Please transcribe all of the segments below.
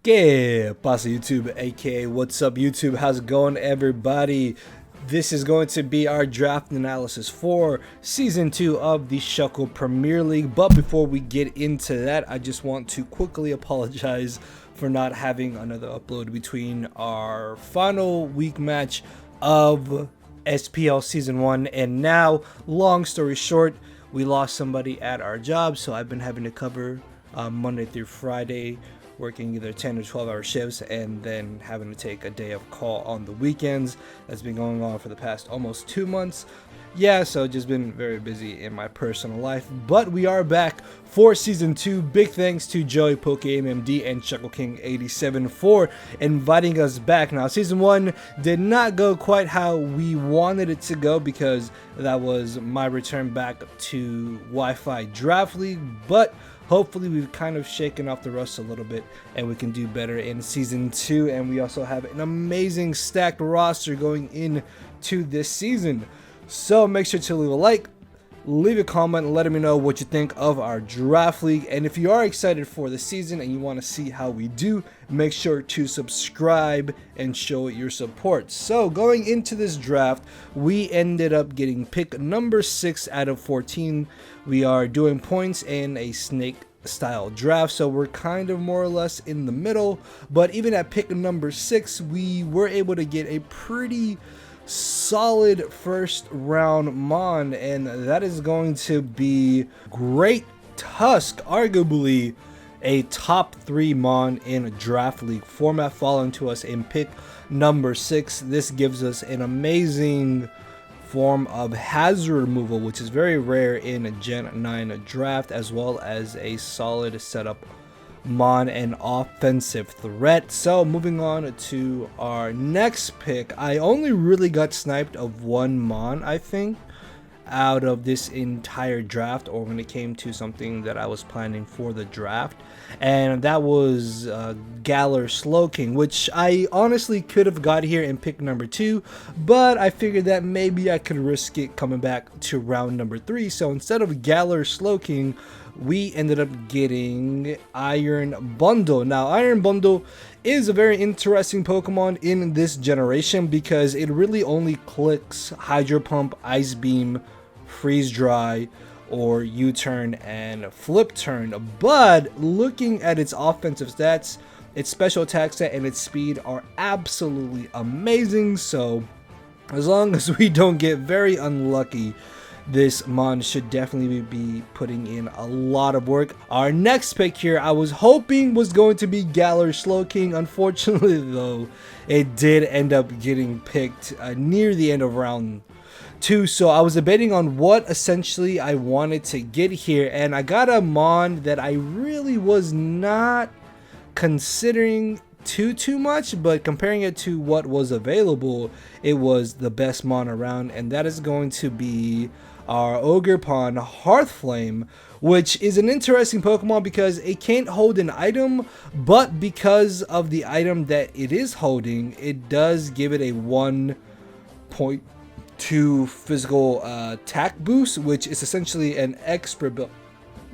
¿Qué pasa, YouTube? AKA what's up, YouTube? How's it going, everybody? This is going to be our draft analysis for season 2 of the Shuckle Premier League. But before we get into that, I just want to quickly apologize for not having another upload between our final week match of SPL season 1 and now. Long story short, we lost somebody at our job, so I've been having to cover Monday through Friday, working either 10 or 12 hour shifts and then having to take a day of call on the weekends. That's been going on for the past almost 2 months. Yeah, so just been very busy in my personal life, but we are back for season 2. Big thanks to Joey PokeMMD and Chuckle King 87 for inviting us back. Now, season 1 did not go quite how we wanted it to go because that was my return back to Wi-Fi Draft League, but hopefully we've kind of shaken off the rust a little bit and we can do better in season 2. And we also have an amazing stacked roster going into this season. So make sure to leave a like, leave a comment, and let me know what you think of our draft league. And if you are excited for the season and you want to see how we do, make sure to subscribe and show your support. So going into this draft, we ended up getting pick number 6 out of 14. We are doing points in a snake style draft, so we're kind of more or less in the middle. But even at pick number 6, we were able to get a pretty solid first round mon, and that is going to be Great Tusk, arguably a top 3 mon in draft league format, falling to us in pick number 6. This gives us an amazing form of hazard removal, which is very rare in a Gen 9 draft, as well as a solid setup mon and offensive threat. So moving on to our next pick, I only really got sniped of 1 mon, I think, out of this entire draft, or when it came to something that I was planning for the draft, and that was Galar Slowking, which I honestly could have got here in pick number 2, but I figured that maybe I could risk it coming back to round number 3. So instead of Galar Slowking, we ended up getting Iron Bundle. Now, Iron Bundle is a very interesting Pokemon in this generation because it really only clicks Hydro Pump, Ice Beam, Freeze Dry, or U-Turn and Flip Turn. But looking at its offensive stats, its special attack stat and its speed are absolutely amazing. So as long as we don't get very unlucky, this mon should definitely be putting in a lot of work. Our next pick here, I was hoping was going to be Galar Slowking. Unfortunately, though, it did end up getting picked near the end of round 2. So I was debating on what essentially I wanted to get here, and I got a mon that I really was not considering too much, but comparing it to what was available, it was the best mon around, and that is going to be our Ogerpon Hearthflame, which is an interesting Pokemon because it can't hold an item, but because of the item that it is holding, it does give it a 1.2 physical attack boost, which is essentially an extra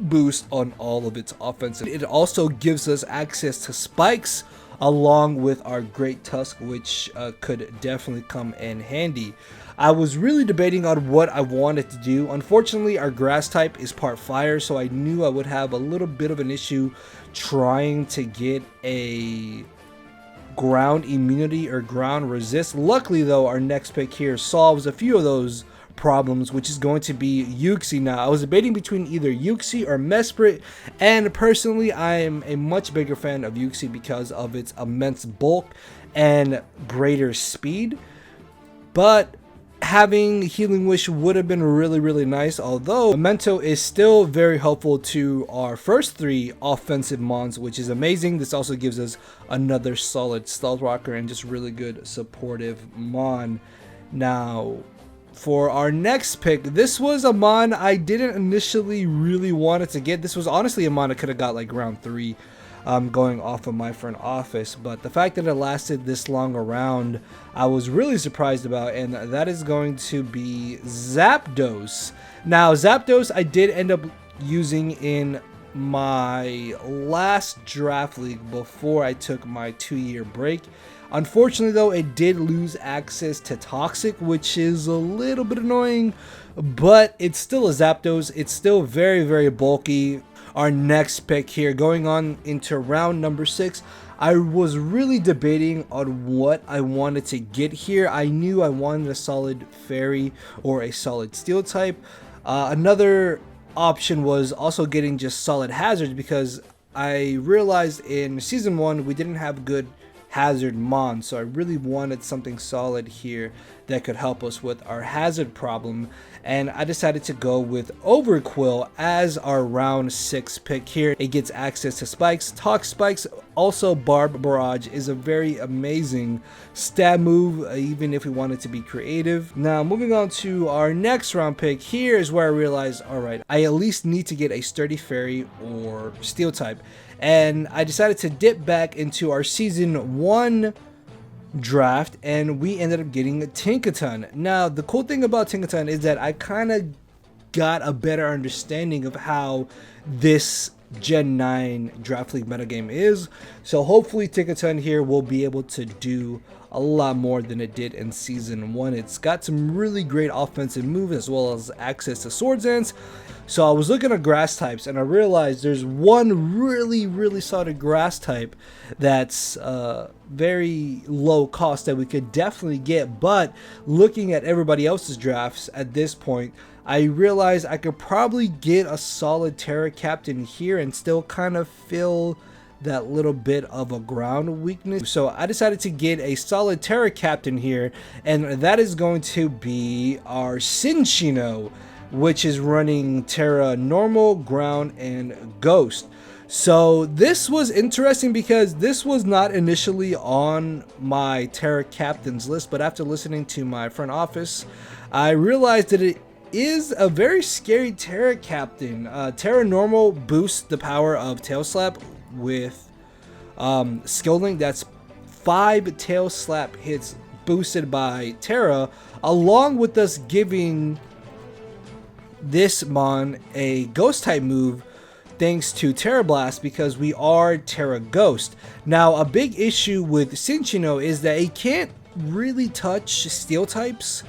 boost on all of its offense. It also gives us access to spikes along with our Great Tusk, which could definitely come in handy. I was really debating on what I wanted to do. Unfortunately, our grass type is part fire, so I knew I would have a little bit of an issue trying to get a ground immunity or ground resist. Luckily, though, our next pick here solves a few of those problems, which is going to be Uxie. Now, I was debating between either Uxie or Mesprit, and personally I am a much bigger fan of Uxie because of its immense bulk and greater speed, but having Healing Wish would have been really nice, although Memento is still very helpful to our first 3 offensive mons, which is amazing. This also gives us another solid Stealth Rocker and just really good supportive mon. Now, for our next pick, this was a mon I didn't initially really wanted to get. This was honestly a mon I could have got like round 3, going off of my front office, but the fact that it lasted this long around, I was really surprised about, and that is going to be Zapdos. Now, Zapdos I did end up using in my last draft league before I took my 2-year break. Unfortunately though, it did lose access to Toxic, which is a little bit annoying, but it's still a Zapdos. It's still very, very bulky. Our next pick here, going on into round number 6, I was really debating on what I wanted to get here. I knew I wanted a solid Fairy or a solid Steel type. Another option was also getting just solid Hazards, because I realized in Season 1 we didn't have good Hazard Mon, so I really wanted something solid here that could help us with our Hazard problem, and I decided to go with Overquill as our round 6 pick here. It gets access to Spikes, Talk Spikes, also Barb Barrage is a very amazing stab move, even if we wanted to be creative. Now moving on to our next round pick, here is where I realized, alright, I at least need to get a sturdy Fairy or Steel type, and I decided to dip back into our Season 1 draft, and we ended up getting a Tinkaton. Now the cool thing about Tinkaton is that I kind of got a better understanding of how this Gen 9 Draft League metagame is, so hopefully Tinkaton here will be able to do a lot more than it did in Season 1. It's got some really great offensive moves as well as access to Swords Dance. So I was looking at grass types and I realized there's one really solid grass type that's very low cost that we could definitely get, but looking at everybody else's drafts at this point, I realized I could probably get a solid Terra Captain here and still kind of fill that little bit of a ground weakness. So I decided to get a solid Terra Captain here, and that is going to be our Cinccino, which is running Terra Normal, Ground, and Ghost. So this was interesting because this was not initially on my Terra Captains list, but after listening to my front office, I realized that it is a very scary Terra Captain. Terra Normal boosts the power of Tail Slap with Skill Link. That's 5 Tail Slap hits boosted by Terra, along with us giving this Mon a Ghost type move thanks to Terra Blast, because we are Terra Ghost. Now a big issue with Cinccino is that it can't really touch Steel types,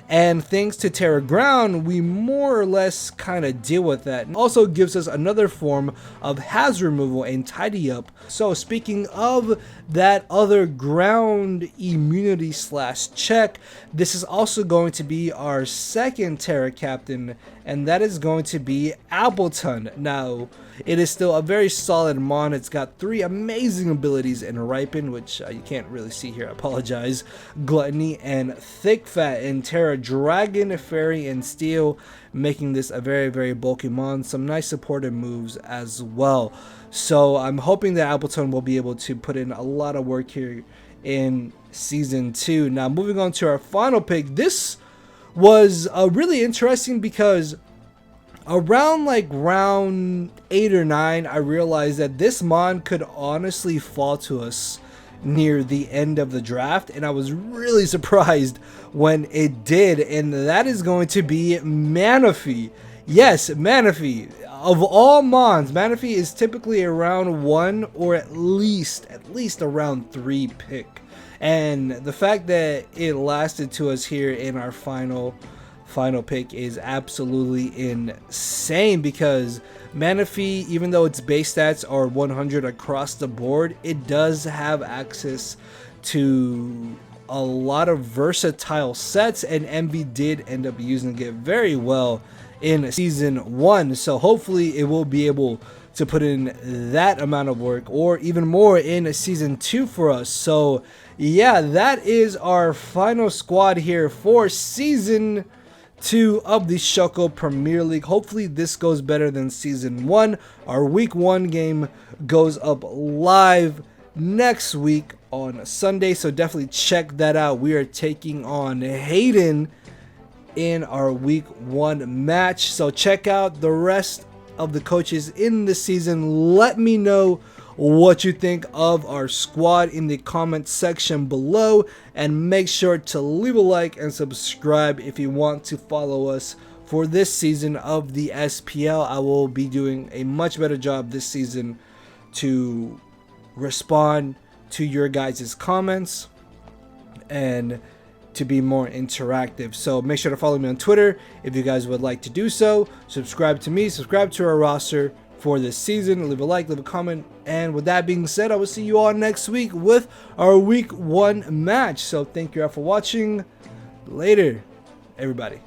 and thanks to Terra Ground we more or less kind of deal with that. It also gives us another form of hazard removal and tidy up. So speaking of that other ground immunity slash check, this is also going to be our second Terra Captain, and that is going to be Appleton. Now it is still a very solid Mon. It's got 3 amazing abilities in Ripen, which you can't really see here, I apologize, Gluttony and Thick Fat, and Terra Dragon, Fairy, and Steel, making this a very bulky Mon. Some nice supportive moves as well. So I'm hoping that Appleton will be able to put in a lot of work here in Season 2. Now moving on to our final pick, this was really interesting because around like round 8 or 9 I realized that this Mon could honestly fall to us near the end of the draft, and I was really surprised when it did, and that is going to be Manaphy. Yes, Manaphy. Of all Mons, Manaphy is typically around 1 or at least around 3 pick, and the fact that it lasted to us here in our final pick is absolutely insane, because Manaphy, even though its base stats are 100 across the board, it does have access to a lot of versatile sets, and MV did end up using it very well in Season 1, so hopefully it will be able to put in that amount of work or even more in Season 2 for us. So yeah, that is our final squad here for Season 2 of the Shoko Premier League. Hopefully this goes better than Season 1. Our Week 1 game goes up live next week on Sunday, so definitely check that out. We are taking on Hayden in our Week 1 match, so check out the rest of the coaches in the season. Let me know what you think of our squad in the comment section below, and make sure to leave a like and subscribe if you want to follow us for this season of the SPL. I will be doing a much better job this season to respond to your guys' comments and to be more interactive. So make sure to follow me on Twitter if you guys would like to do so. Subscribe to me, subscribe to our roster for this season. Leave a like, leave a comment. And with that being said, I will see you all next week with our week 1 match. So thank you all for watching. Later, everybody.